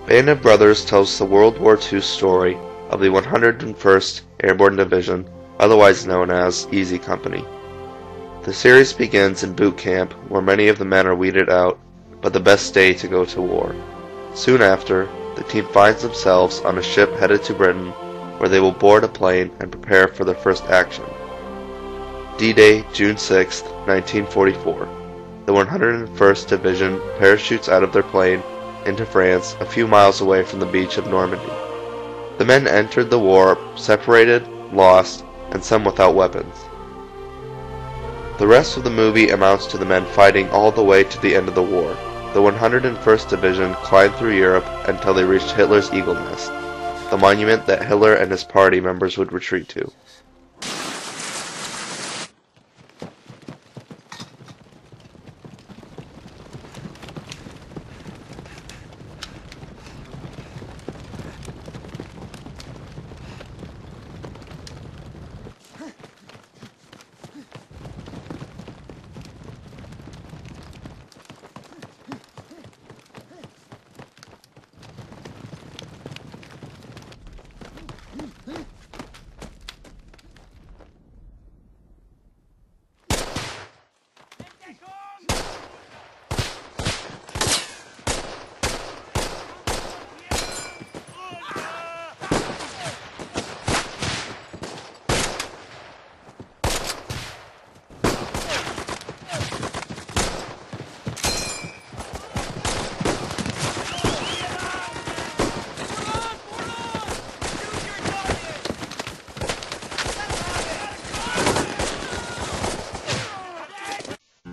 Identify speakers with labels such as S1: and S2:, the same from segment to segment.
S1: Band of Brothers tells the World War II story of the 101st Airborne Division, otherwise known as Easy Company. The series begins in boot camp, where many of the men are weeded out, but the best day to go to war. Soon after, the team finds themselves on a ship headed to Britain, where they will board a plane and prepare for their first action. D-Day, June 6, 1944. The 101st Division parachutes out of their plane into France, a few miles away from the beach of Normandy. The men entered the war separated, lost, and some without weapons. The rest of the movie amounts to the men fighting all the way to the end of the war. The 101st Division climbed through Europe until they reached Hitler's Eagle Nest, the monument that Hitler and his party members would retreat to.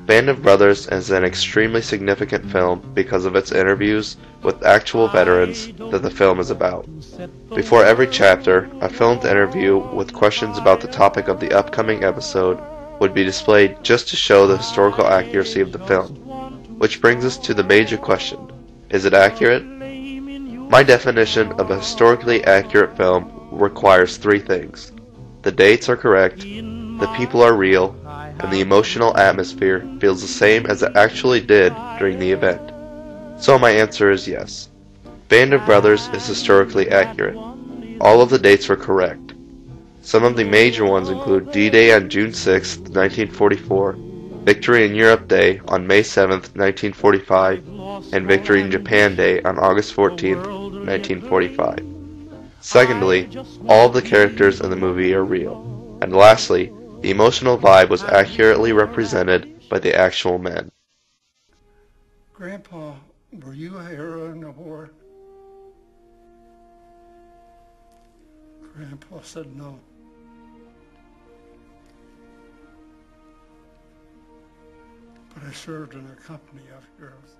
S1: Band of Brothers is an extremely significant film because of its interviews with actual veterans that the film is about. Before every chapter, a filmed interview with questions about the topic of the upcoming episode would be displayed just to show the historical accuracy of the film. Which brings us to the major question: is it accurate? My definition of a historically accurate film requires three things. The dates are correct, the people are real, and the emotional atmosphere feels the same as it actually did during the event. So my answer is yes. Band of Brothers is historically accurate. All of the dates were correct. Some of the major ones include D-Day on June 6, 1944, Victory in Europe Day on May 7, 1945, and Victory in Japan Day on August 14, 1945. Secondly, all of the characters in the movie are real. And lastly, the emotional vibe was accurately represented by the actual men.
S2: Grandpa, were you a hero in the war? Grandpa said no. But I served in a company of heroes.